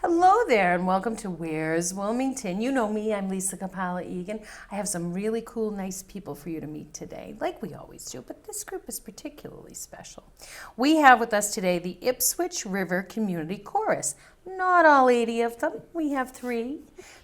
Hello there and welcome to Where's Wilmington. You know me, I'm Lisa Kapala-Egan. I have some really cool, nice people for you to meet today, like we always do, but this group is particularly special. We have with us today the Ipswich River Community Chorus. Not all 80 of them, we have three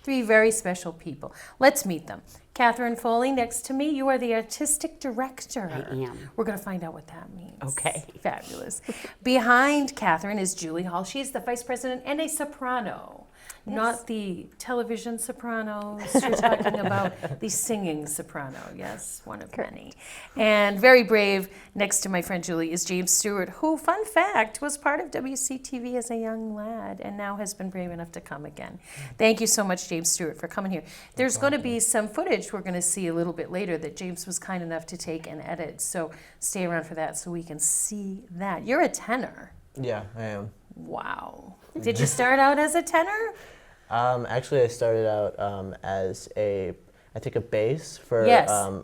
very special people. Let's meet them. Katherine Foley, next to me, you are the artistic director. I am. We're going to find out what that means. Okay. Fabulous. Behind Katherine is Julie Hall. She's the vice president and a soprano. Yes. Not the television sopranos. You're talking about the singing soprano. Yes, one of many. And very brave, next to my friend Julie, is James Stuart, who, fun fact, was part of WCTV as a young lad and now has been brave enough to come again. Thank you so much, James Stuart, for coming here. There's going to be some footage we're going to see a little bit later that James was kind enough to take and edit, so stay around for that so we can see that. You're a tenor. Yeah, I am. Wow. Did you start out as a tenor? Actually, I started out as I took a bass for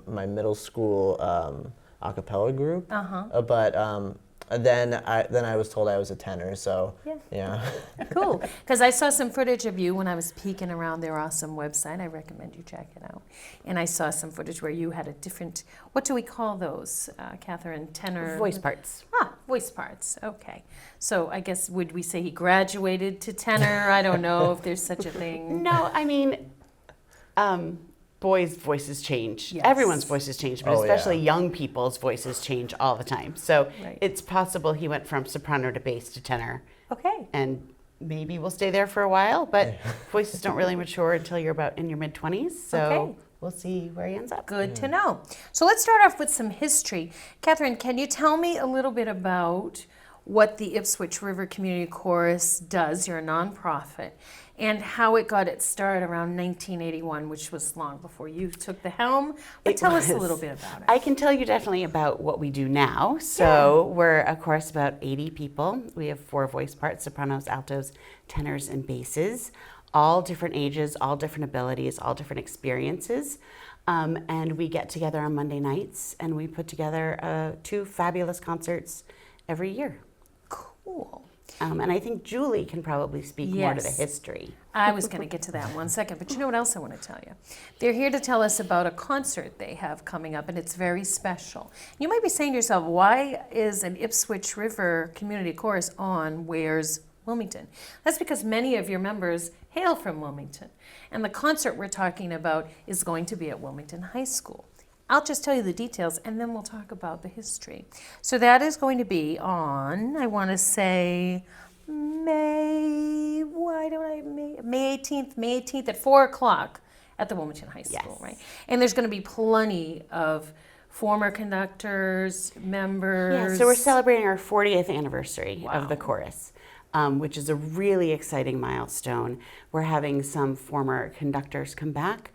my middle school a cappella group. But then I was told I was a tenor, so yeah. Cool, because I saw some footage of you when I was peeking around their awesome website. I recommend you check it out. And I saw some footage where you had a different, what do we call those, Katherine? Tenor? Voice parts. Ah, voice parts, okay. So I guess, would we say he graduated to tenor? I don't know if there's such a thing. No, I mean, boys' voices change. Yes. Everyone's voices change, but especially young people's voices change all the time. So it's possible he went from soprano to bass to tenor. Okay. And maybe we'll stay there for a while, but voices don't really mature until you're about in your mid-20s. So we'll see where he ends up. Good to know. So let's start off with some history. Katherine, can you tell me a little bit about what the Ipswich River Community Chorus does? You're a nonprofit, and how it got its start around 1981, which was long before you took the helm. But tell us a little bit about it. I can tell you definitely about what we do now. So we're a chorus about 80 people. We have 4 voice parts: sopranos, altos, tenors, and basses. All different ages, all different abilities, all different experiences. And we get together on Monday nights, and we put together 2 fabulous concerts every year. Cool. And I think Julie can probably speak more to the history. I was going to get to that in one second, but you know what else I want to tell you? They're here to tell us about a concert they have coming up, and it's very special. You might be saying to yourself, why is an Ipswich River Community Chorus on Where's Wilmington? That's because many of your members hail from Wilmington, and the concert we're talking about is going to be at Wilmington High School. I'll just tell you the details, and then we'll talk about the history. So that is going to be on, I want to say, May 18th at 4 o'clock at the Wilmington High School, right? And there's going to be plenty of former conductors, members. Yeah, so we're celebrating our 40th anniversary of the chorus, which is a really exciting milestone. We're having some former conductors come back.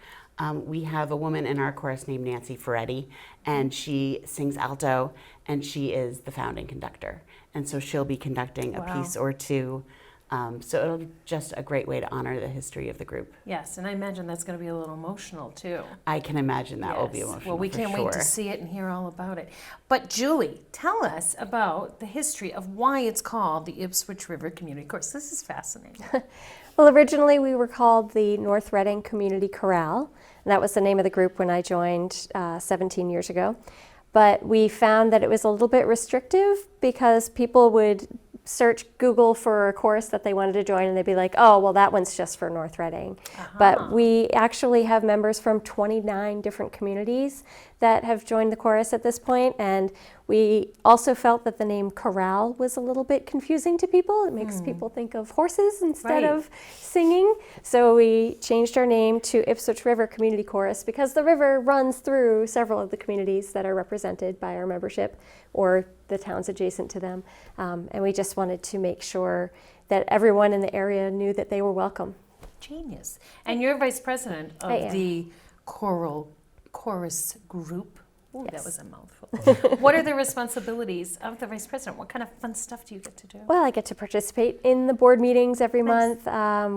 We have a woman in our chorus named Nancy Ferretti, and she sings alto, and she is the founding conductor. And so she'll be conducting a piece or two. So it'll be just a great way to honor the history of the group. Yes, and I imagine that's going to be a little emotional, too. I can imagine that will be emotional. Well, we can't wait to see it and hear all about it. But Julie, tell us about the history of why it's called the Ipswich River Community Chorus. This is fascinating. Well, originally we were called the North Reading Community Chorale, and that was the name of the group when I joined 17 years ago. But we found that it was a little bit restrictive because people would search Google for a chorus that they wanted to join, and they'd be like, oh, well, that one's just for North Reading. But we actually have members from 29 different communities that have joined the chorus at this point, and we also felt that the name chorale was a little bit confusing to people. It makes people think of horses instead of singing. So we changed our name to Ipswich River Community Chorus because the river runs through several of the communities that are represented by our membership or the towns adjacent to them. And we just wanted to make sure that everyone in the area knew that they were welcome. Genius. And you're vice president of the chorus group. Ooh, that was a mouthful. What are the responsibilities of the vice president? What kind of fun stuff do you get to do? Well, I get to participate in the board meetings every month.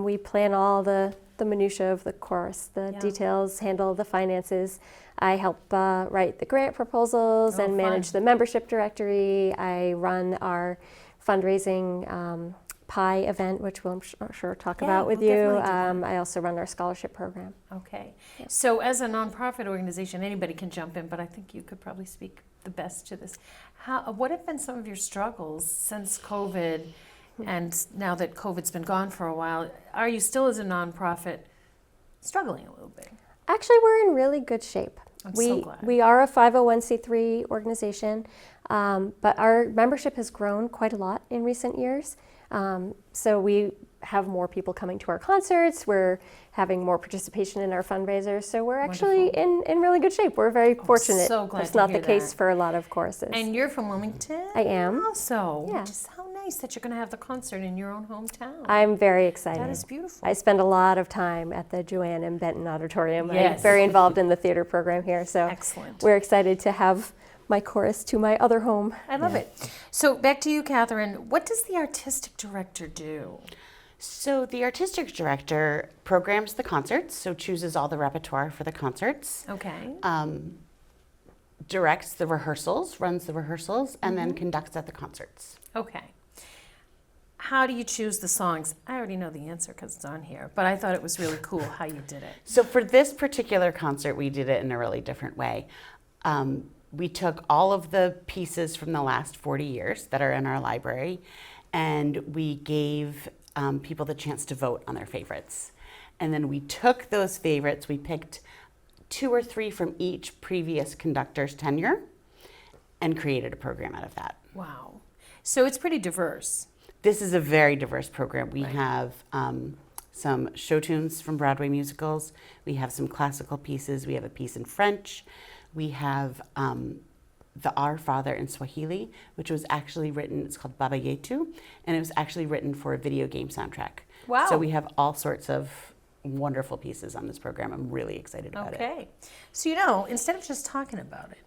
We plan all the minutia of the chorus, the details, handle the finances. I help write the grant proposals and manage the membership directory. I run our fundraising Pi event, which we'll sure talk Yeah, about with we'll you. definitely do that. I also run our scholarship program. Okay. So as a nonprofit organization, anybody can jump in, but I think you could probably speak the best to this. What have been some of your struggles since COVID, and now that COVID's been gone for a while? Are you still, as a nonprofit, struggling a little bit? Actually, we're in really good shape. I'm so glad. We are a 501c3 organization, but our membership has grown quite a lot in recent years. So we have more people coming to our concerts. We're having more participation in our fundraisers. So we're actually in really good shape. We're very fortunate. so glad That's to not hear the case that. for a lot of choruses. And you're from Wilmington? I am. Also. Yeah. Which is how nice that you're going to have the concert in your own hometown. I'm very excited. That is beautiful. I spend a lot of time at the Joanne Benton Auditorium. Yes. I'm very involved in the theater program here. So Excellent. we're excited to have my chorus to my other home. I love it. So back to you, Katherine. What does the artistic director do? So the artistic director programs the concerts, so chooses all the repertoire for the concerts, Okay. directs the rehearsals, runs the rehearsals, and then conducts at the concerts. Okay. How do you choose the songs? I already know the answer because it's on here, but I thought it was really cool how you did it. So for this particular concert, we did it in a really different way. We took all of the pieces from the last 40 years that are in our library, and we gave people the chance to vote on their favorites. And then we took those favorites, we picked 2 or 3 from each previous conductor's tenure, and created a program out of that. Wow. So it's pretty diverse. This is a very diverse program. We Right. have some show tunes from Broadway musicals. We have some classical pieces. We have a piece in French. We have the Our Father in Swahili, which was actually written, it's called Baba Yetu, and it was actually written for a video game soundtrack. Wow. So we have all sorts of wonderful pieces on this program. I'm really excited about it. Okay. So, instead of just talking about it,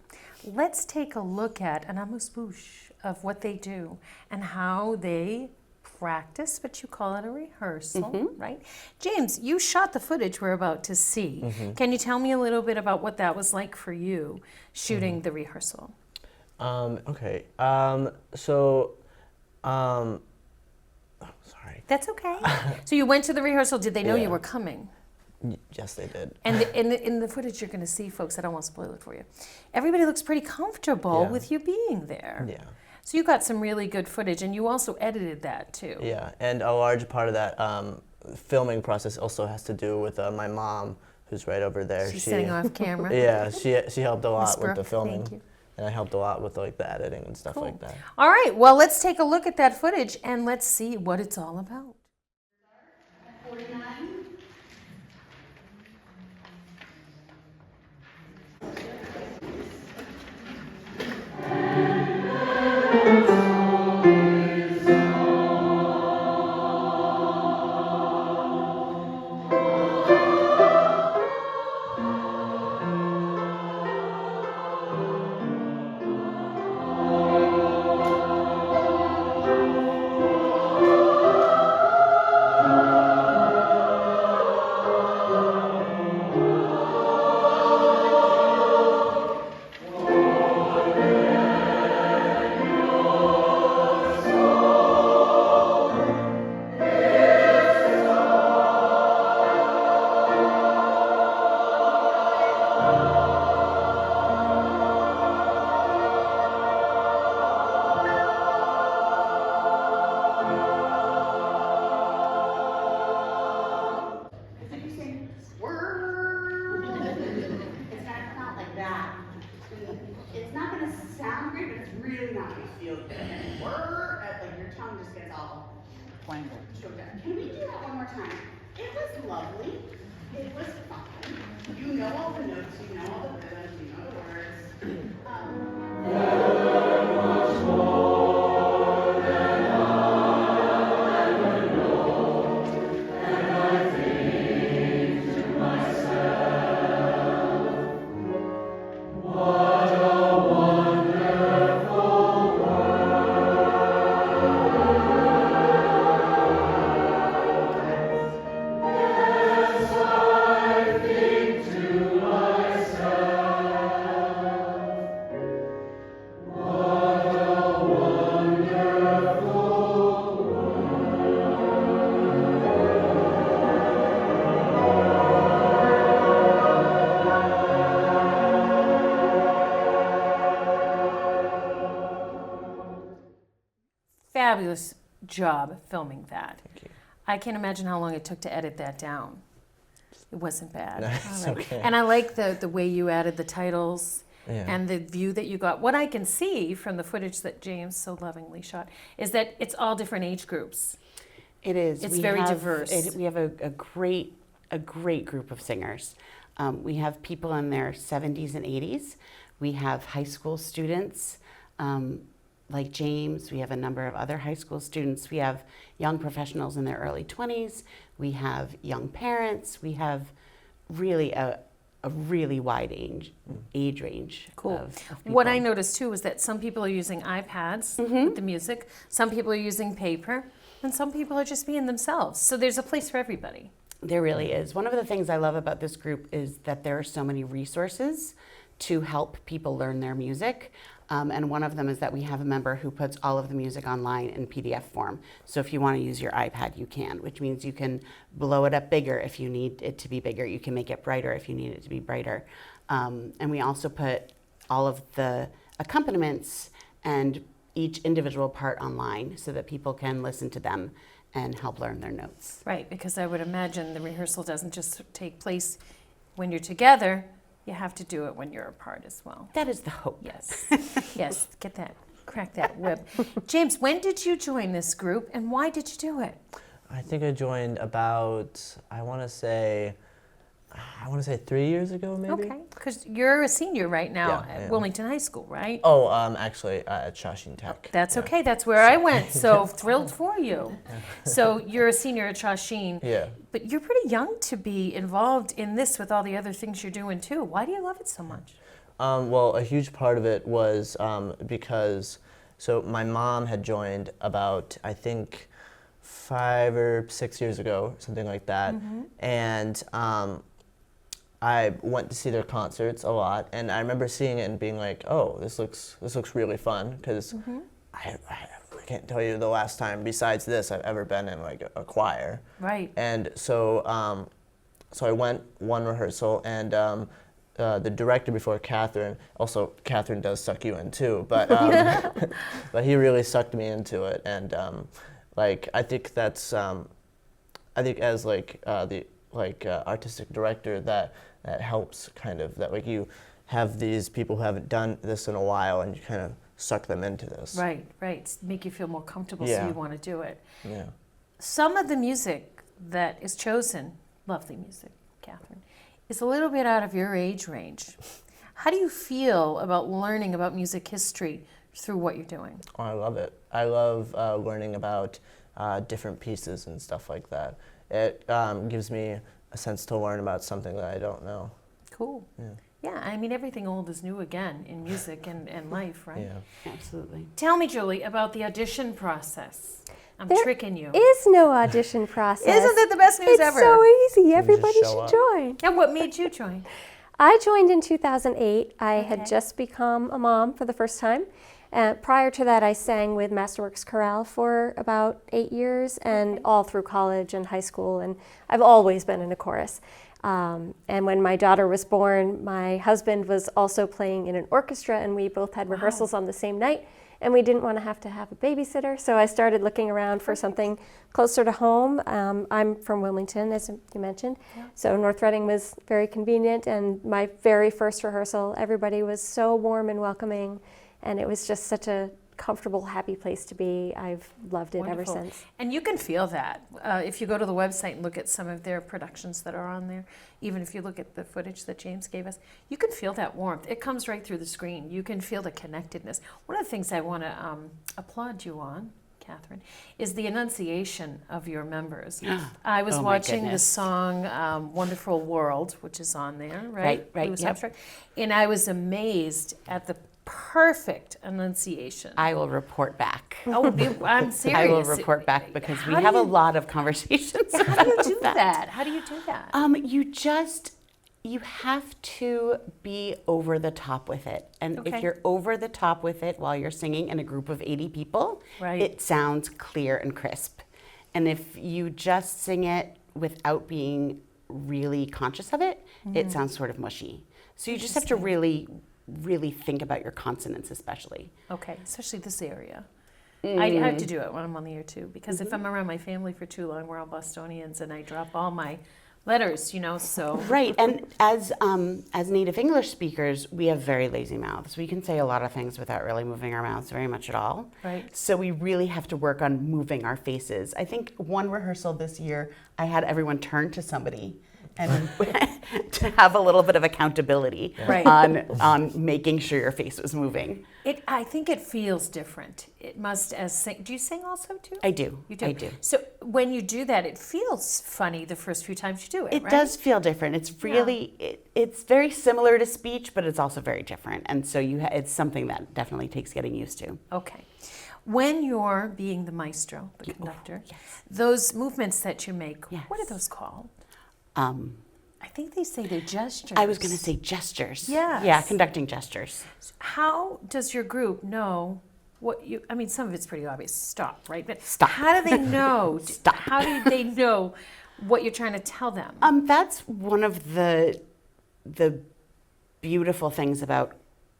let's take a look at an amuse-bouche of what they do and how they practice, but you call it a rehearsal, right? James, you shot the footage we're about to see. Can you tell me a little bit about what that was like for you, shooting the rehearsal? Okay. Sorry. That's okay. So you went to the rehearsal. Did they know you Yeah. were coming? Yes, they did. And in the footage you're going to see, folks, I don't want to spoil it for you. Everybody looks pretty comfortable Yeah. with you being there. Yeah. So you got some really good footage, and you also edited that too. Yeah, and a large part of that filming process also has to do with my mom, who's right over there. She's sitting off camera. Yeah, she helped a lot Miss with the Brooke, filming, thank you. and I helped a lot with like the editing and stuff like that. All right, well, let's take a look at that footage and let's see what it's all about. 49. It's not going to sound great, but it's really not going to feel good. And like your tongue just gets all choked up. Can we do that one more time? It was lovely. It was fun. You know all the notes, you know all the rhythms, you know the words. fabulous job filming that. Thank you. I can't imagine how long it took to edit that down. It wasn't bad. No, it's okay. And I like the way you added the titles Yeah. and the view that you got. What I can see from the footage that James so lovingly shot is that it's all different age groups. It is. It's very diverse. We have a great group of singers. We have people in their 70s and 80s. We have high school students like James. We have a number of other high school students. We have young professionals in their early 20s. We have young parents. We have really a really wide age range of people. What I noticed too is that some people are using iPads with the music, some people are using paper, and some people are just being themselves. So there's a place for everybody. There really is. One of the things I love about this group is that there are so many resources to help people learn their music. And one of them is that we have a member who puts all of the music online in PDF form. So if you want to use your iPad, you can, which means you can blow it up bigger if you need it to be bigger. You can make it brighter if you need it to be brighter. And we also put all of the accompaniments and each individual part online so that people can listen to them and help learn their notes. Right, because I would imagine the rehearsal doesn't just take place when you're together, you have to do it when you're apart as well. That is the hope. Yes, yes, crack that whip. James, when did you join this group and why did you do it? I think I joined about, I want to say 3 years ago, maybe. Okay, because you're a senior right now Yeah, at yeah. Wilmington High School, right? Oh, actually at Shawsheen Tech. That's Yeah. okay, that's where I went, so thrilled for you. So you're a senior at Shawsheen, Yeah. but you're pretty young to be involved in this with all the other things you're doing too. Why do you love it so much? Well, a huge part of it was because, so my mom had joined about, I think, 5 or 6 years ago, something like that, and I went to see their concerts a lot, and I remember seeing it and being like, "Oh, this looks really fun." Because I can't tell you the last time besides this I've ever been in like a choir. Right. And so so I went one rehearsal, and the director before Katherine, also Katherine does suck you in too, but but he really sucked me into it, and like I think that's I think as like the artistic director that helps kind of, that like you have these people who haven't done this in a while and you kind of suck them into this. Right, right. Make you feel more comfortable so Yeah. you want to do it. Yeah. Some of the music that is chosen, lovely music, Katherine, is a little bit out of your age range. How do you feel about learning about music history through what you're doing? Oh, I love it. I love learning about different pieces and stuff like that. It gives me a sense to learn about something that I don't know. Cool. Yeah. Yeah, I mean, everything old is new again in music and life, right? Yeah. Absolutely. Tell me, Julie, about the audition process. I'm There tricking you. Is no audition process. Isn't it the best news It's ever? so easy. Everybody show should up. join. And what made you join? I joined in 2008. I Okay. had just become a mom for the first time. Prior to that, I sang with Masterworks Chorale for about 8 years, and all through college and high school, and I've always been in a chorus. And when my daughter was born, my husband was also playing in an orchestra, and we both had rehearsals on the same night, and we didn't want to have a babysitter, so I started looking around for something closer to home. I'm from Wilmington, as you mentioned, so North Reading was very convenient, and my very first rehearsal, everybody was so warm and welcoming, and it was just such a comfortable, happy place to be. I've loved it Wonderful. ever since. And you can feel that if you go to the website and look at some of their productions that are on there, even if you look at the footage that James gave us, you can feel that warmth. It comes right through the screen. You can feel the connectedness. One of the things I want to applaud you on, Katherine, is the enunciation of your members. I was Oh my watching the goodness. song Wonderful World, which is on there, right? Right, Louis yep. Armstrong. And I was amazed at the perfect enunciation. I will report back. I'm serious. I will report back because we How do have a you- lot of conversations. How do you about do that? How do you do that? You have to be over the top with it. And Okay. if you're over the top with it while you're singing in a group of 80 people, Right. it sounds clear and crisp. And if you just sing it without being really conscious of it, it sounds sort of mushy. So you just have to really think about your consonants especially. Okay, especially this area. I have to do it when I'm on the air too, because if I'm around my family for too long, we're all Bostonians, and I drop all my letters, so. Right, and as native English speakers, we have very lazy mouths. We can say a lot of things without really moving our mouths very much at all. Right. So we really have to work on moving our faces. I think one rehearsal this year, I had everyone turn to somebody and to have a little bit of accountability Right. on making sure your face was moving. I think it feels different. It must do you sing also too? I do. You do? I do. So when you do that, it feels funny the first few times you do it, It right? does feel different. It's really, it's very similar to speech, but it's also very different. And so it's something that definitely takes getting used to. Okay. When you're being the maestro, the conductor, those movements that you make, what are those called? I think they say they're gestures. I was going to say gestures. Yes. Yeah, conducting gestures. How does your group know what some of it's pretty obvious, stop, right? But Stop. how do they know? Stop. How do they know what you're trying to tell them? That's one of the beautiful things about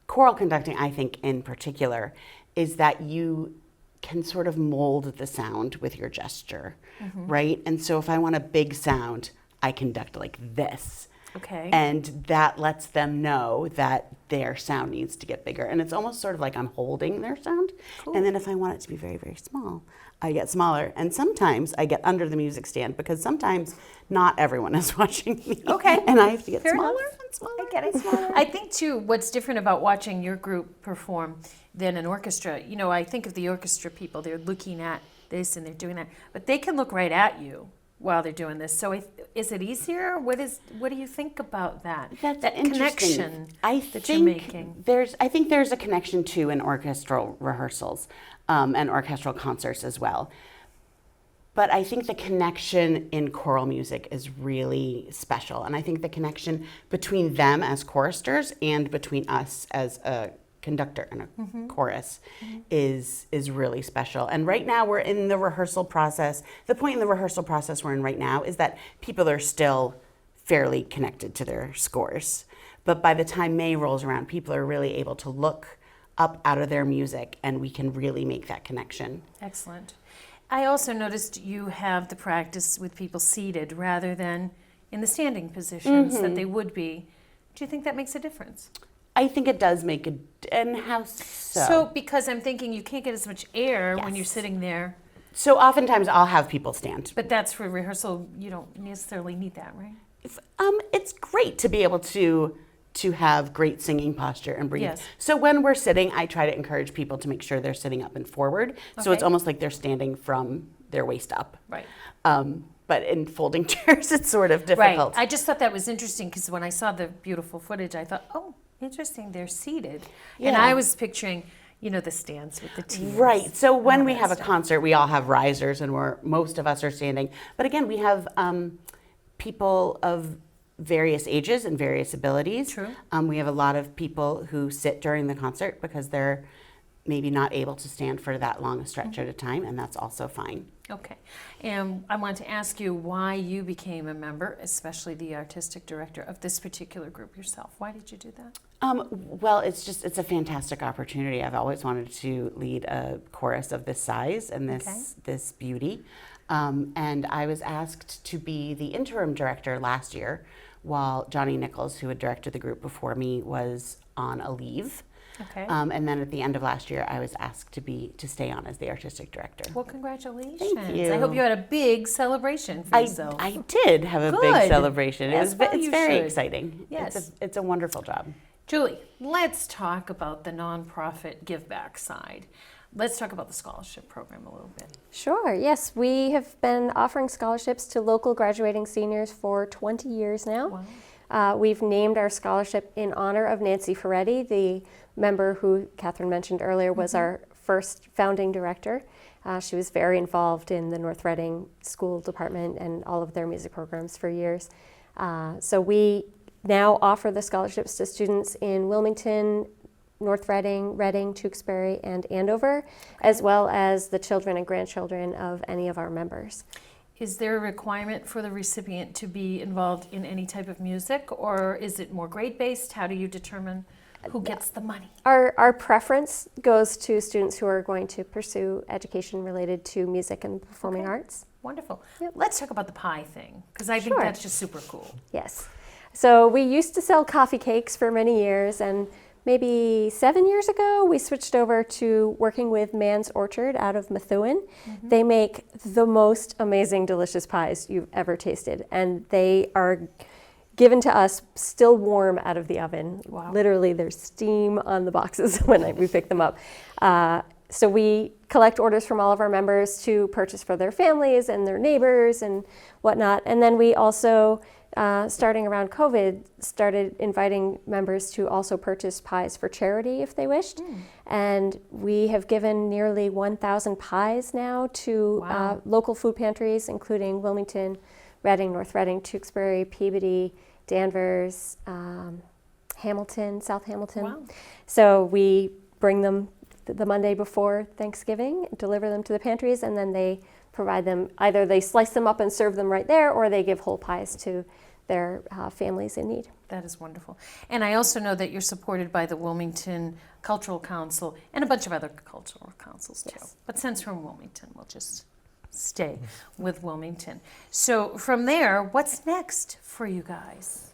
choral conducting, I think, in particular, is that you can sort of mold the sound with your gesture, right? And so if I want a big sound, I conduct like this. Okay. And that lets them know that their sound needs to get bigger. And it's almost sort of like I'm holding their sound. Cool. And then if I want it to be very, very small, I get smaller. And sometimes I get under the music stand because sometimes not everyone is watching me. Okay. And I have to get Fair smaller enough. and smaller. I get it. I think too, what's different about watching your group perform than an orchestra, I think of the orchestra people, they're looking at this and they're doing that, but they can look right at you while they're doing this. So is it easier? What do you think about that? That's that interesting. connection that you're making. I think there's a connection too in orchestral rehearsals and orchestral concerts as well. But I think the connection in choral music is really special. And I think the connection between them as choristers and between us as a conductor and a chorus is really special. And right now we're in the rehearsal process. The point in the rehearsal process we're in right now is that people are still fairly connected to their scores. But by the time May rolls around, people are really able to look up out of their music and we can really make that connection. Excellent. I also noticed you have the practice with people seated rather than in the standing positions that they would be. Do you think that makes a difference? I think it does make and how so? So because I'm thinking you can't get as much air when you're Yes. sitting there, So oftentimes I'll have people stand. but that's for rehearsal. You don't necessarily need that, right? It's great to be able to have great singing posture and breathe. Yes. So when we're sitting, I try to encourage people to make sure they're sitting up and forward. So it's Okay. almost like they're standing from their waist up. Right. But in folding chairs, it's sort of difficult. Right. I just thought that was interesting because when I saw the beautiful footage, I thought, oh, interesting, they're seated. And Yeah. I was picturing, the stands with the teams. Right. So when all we that have a stuff. concert, we all have risers, and most of us are standing. But again, we have people of various ages and various abilities. True. We have a lot of people who sit during the concert because they're maybe not able to stand for that long a stretch at a time, and that's also fine. Okay. And I want to ask you why you became a member, especially the artistic director of this particular group yourself. Why did you do that? Well, it's a fantastic opportunity. I've always wanted to lead a chorus of this size and this beauty. And I was asked to be the interim director last year while Johnny Nichols, who had directed the group before me, was on a leave. Okay. And then at the end of last year, I was asked to stay on as the artistic director. Well, congratulations. Thank you. I hope you had a big celebration for yourself. I did have a big Good. celebration. As well It's you very should. exciting. Yes. It's a wonderful job. Julie, let's talk about the nonprofit give back side. Let's talk about the scholarship program a little bit. Sure, yes. We have been offering scholarships to local graduating seniors for 20 years now. Wow. We've named our scholarship in honor of Nancy Ferretti, the member who Katherine mentioned earlier was our first founding director. She was very involved in the North Reading School Department and all of their music programs for years. So we now offer the scholarships to students in Wilmington, North Reading, Reading, Tewksbury, and Andover, as well as the children and grandchildren of any of our members. Is there a requirement for the recipient to be involved in any type of music, or is it more grade-based? How do you determine Who gets the money? Our preference goes to students who are going to pursue education related to music and performing Okay. arts. Wonderful. Yep. Let's talk about the pie thing, because I think Sure. that's just super cool. Yes. So we used to sell coffee cakes for many years, and maybe 7 years ago we switched over to working with Man's Orchard out of Methuen. They make the most amazing, delicious pies you've ever tasted, and they are given to us still warm out of the oven. Wow. Literally, there's steam on the boxes when we pick them up. So we collect orders from all of our members to purchase for their families and their neighbors and whatnot. And then we also, starting around COVID, started inviting members to also purchase pies for charity if they wished. And we have given nearly 1,000 pies now to Wow. local food pantries, including Wilmington, Reading, North Reading, Tewksbury, Peabody, Danvers, Hamilton, South Hamilton. Wow. So we bring them the Monday before Thanksgiving, deliver them to the pantries, and then they provide them, either they slice them up and serve them right there, or they give whole pies to their families in need. That is wonderful. And I also know that you're supported by the Wilmington Cultural Council and a bunch of other cultural councils too. Yes. But since we're in Wilmington, we'll just stay with Wilmington. So from there, what's next for you guys?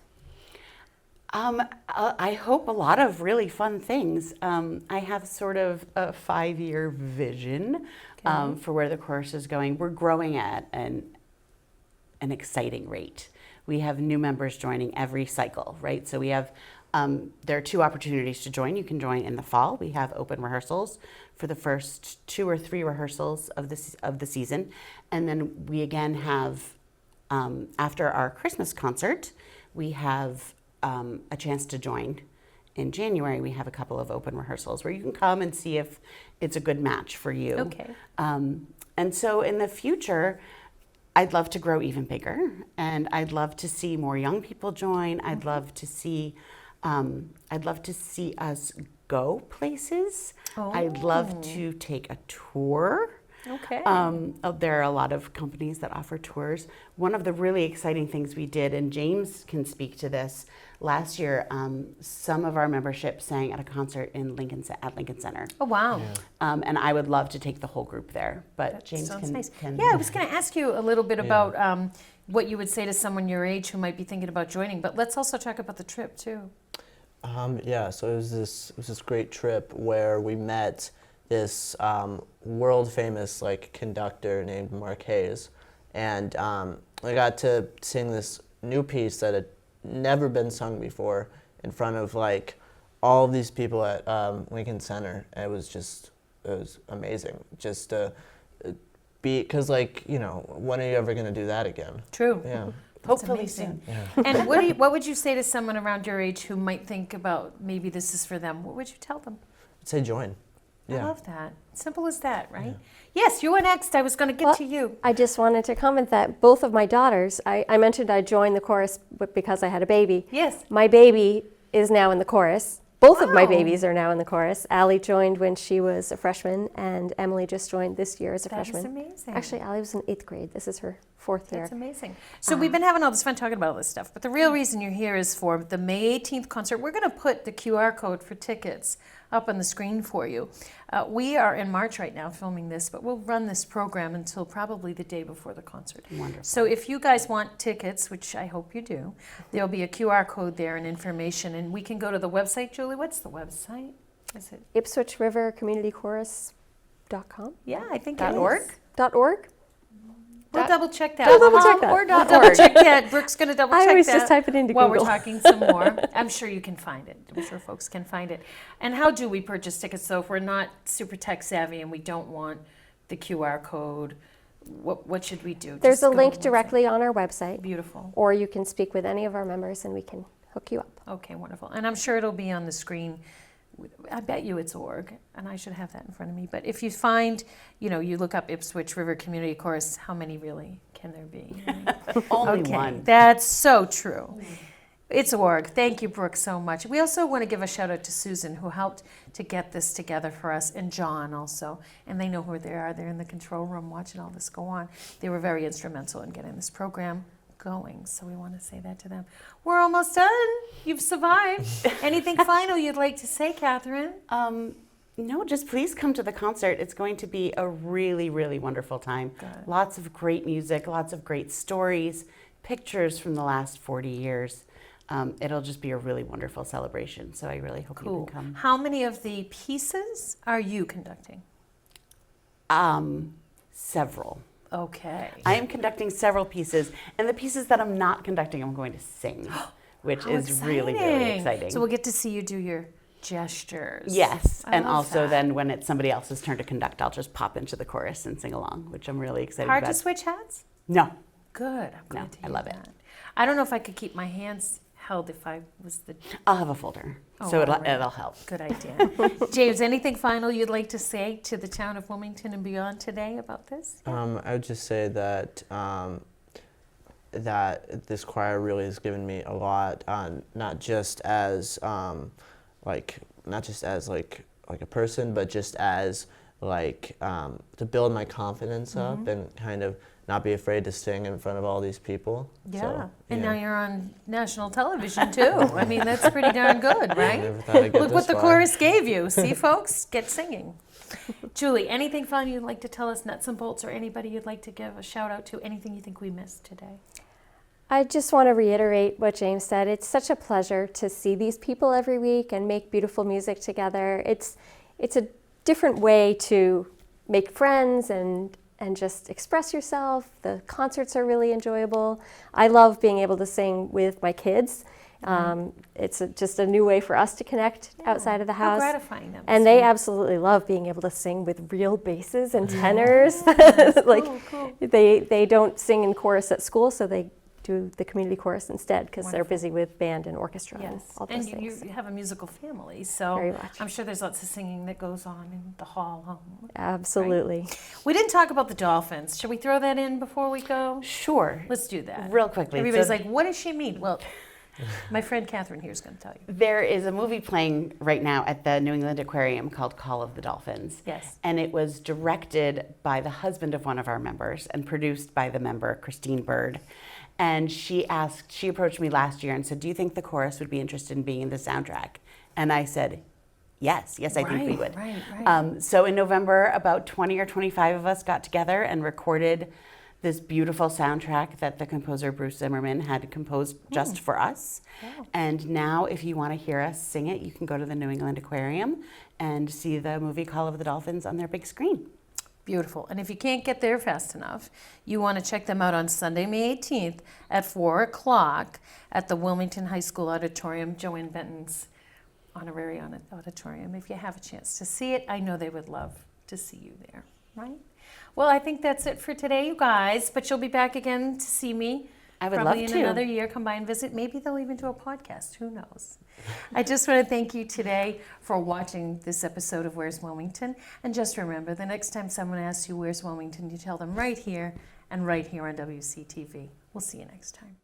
I hope a lot of really fun things. I have sort of a 5-year vision for where the chorus is going. We're growing at an exciting rate. We have new members joining every cycle, right? So we have, there are 2 opportunities to join. You can join in the fall. We have open rehearsals for the first 2 or 3 rehearsals of the season. And then we again have, after our Christmas concert, we have a chance to join. In January, we have a couple of open rehearsals where you can come and see if it's a good match for you. Okay. And so in the future, I'd love to grow even bigger, and I'd love to see more young people join. I'd love to see us go places. I'd love to take a tour. Okay. There are a lot of companies that offer tours. One of the really exciting things we did, and James can speak to this, last year, some of our membership sang at a concert in Lincoln Center. Oh, wow. And I would love to take the whole group there, but That James sounds can, nice. can. Yeah, I was going to ask you a little bit about what you would say to someone your age who might be thinking about joining, but let's also talk about the trip too. So it was this great trip where we met this world famous conductor named Mark Hayes, and I got to sing this new piece that had never been sung before in front of all of these people at Lincoln Center. And it was amazing just to be, because when are you ever going to do that again? True. Yeah. Hopefully amazing. soon. And what would you say to someone around your age who might think about maybe this is for them? What would you tell them? I'd say join. I Yeah. love that. Simple as that, right? Yes, you were next. I was going to get to you. I just wanted to comment that both of my daughters, I mentioned I joined the chorus because I had a baby. Yes. My baby is now in the chorus. Both of my Wow. babies are now in the chorus. Allie joined when she was a freshman, and Emily just joined this year as a That is freshman. amazing. Actually, Allie was in 8th grade. This is her 4th year. That's amazing. So we've been having all this fun talking about all this stuff, but the real reason you're here is for the May 18th concert. We're going to put the QR code for tickets up on the screen for you. We are in March right now filming this, but we'll run this program until probably the day before the concert. Wonderful. So if you guys want tickets, which I hope you do, there'll be a QR code there and information, and we can go to the website. Julie, what's the website? Is it? Ipswich River Community Chorus.com. Yeah, I think .org? .org. .org. We'll double check that. We'll double check that. Or We'll .org. double check that. Brooke's going to double check that. I always just type it into while Google. we're talking some more. I'm sure you can find it. I'm sure folks can find it. And how do we purchase tickets, though, if we're not super tech savvy and we don't want the QR code? What should we do? There's Just a go to link the website? directly on our website, Beautiful. or you can speak with any of our members and we can hook you up. Okay, wonderful. And I'm sure it'll be on the screen. I bet you it's org, and I should have that in front of me. But if you find, you look up Ipswich River Community Chorus, how many really can there be? Only Okay, one. that's so true. It's org. Thank you, Brooke, so much. We also want to give a shout out to Susan, who helped to get this together for us, and John also. And they know who they are. They're in the control room watching all this go on. They were very instrumental in getting this program going. So we want to say that to them. We're almost done. You've survived. Anything final you'd like to say, Katherine? No, just please come to the concert. It's going to be a really, really wonderful time. Good. Lots of great music, lots of great stories, pictures from the last 40 years. It'll just be a really wonderful celebration. So I really hope you Cool. can come. How many of the pieces are you conducting? Several. Okay. I am conducting several pieces, and the pieces that I'm not conducting, I'm going to sing, which How is really, really exciting. So we'll get to see you do your gestures. Yes, I and love also that. then when it's somebody else's turn to conduct, I'll just pop into the chorus and sing along, which I'm really excited Hard about. to switch hats? No, Good. I'm glad No, to I hear love it. that. I don't know if I could keep my hands held if I was the I'll have a folder, Oh, so all right. it'll help. good idea. James, anything final you'd like to say to the town of Wilmington and beyond today about this? I would just say that that this choir really has given me a lot, not just as like a person, but just as to build my confidence up and kind of not be afraid to sing in front of all these people. Yeah. So, And yeah. now you're on national television too. I mean, that's pretty darn good, I right? never thought I'd get Look what this the far. chorus gave you. See, folks? Get singing. Julie, anything fun you'd like to tell us, nuts and bolts, or anybody you'd like to give a shout out to? Anything you think we missed today? I just want to reiterate what James said. It's such a pleasure to see these people every week and make beautiful music together. It's a different way to make friends and just express yourself. The concerts are really enjoyable. I love being able to sing with my kids. It's just a new way for us to connect outside of the How house. gratifying that And must they be. absolutely love being able to sing with real basses and tenors. Like cool. they don't sing in chorus at school, so they do the community chorus instead because they're Wonderful. busy with band and orchestra and Yes, all those and things. you have a musical family, so Very much. I'm sure there's lots of singing that goes on in the hall home. Absolutely. We didn't talk about the dolphins. Should we throw that in before we go? Sure. Let's do that. Real quickly. Everybody's So like, what does she mean? Well, my friend Katherine here is going to tell you. there is a movie playing right now at the New England Aquarium called Call of the Dolphins. Yes. And it was directed by the husband of one of our members and produced by the member, Christine Bird. And she approached me last year and said, do you think the chorus would be interested in being in the soundtrack? And I said, yes, I think we would. Right. So in November, about 20 or 25 of us got together and recorded this beautiful soundtrack that the composer Bruce Zimmerman had composed just for us. Wow. And now if you want to hear us sing it, you can go to the New England Aquarium and see the movie Call of the Dolphins on their big screen. Beautiful. And if you can't get there fast enough, you want to check them out on Sunday, May 18th at 4 o'clock at the Wilmington High School Auditorium, Joanne Benton's honorary auditorium. If you have a chance to see it, I know they would love to see you there, right? Well, I think that's it for today, you guys, but you'll be back again to see me. I would Probably love in to. another year, come by and visit. Maybe they'll even do a podcast. Who knows? I just want to thank you today for watching this episode of Where's Wilmington. And just remember, the next time someone asks you where's Wilmington, you tell them right here and right here on WCTV. We'll see you next time.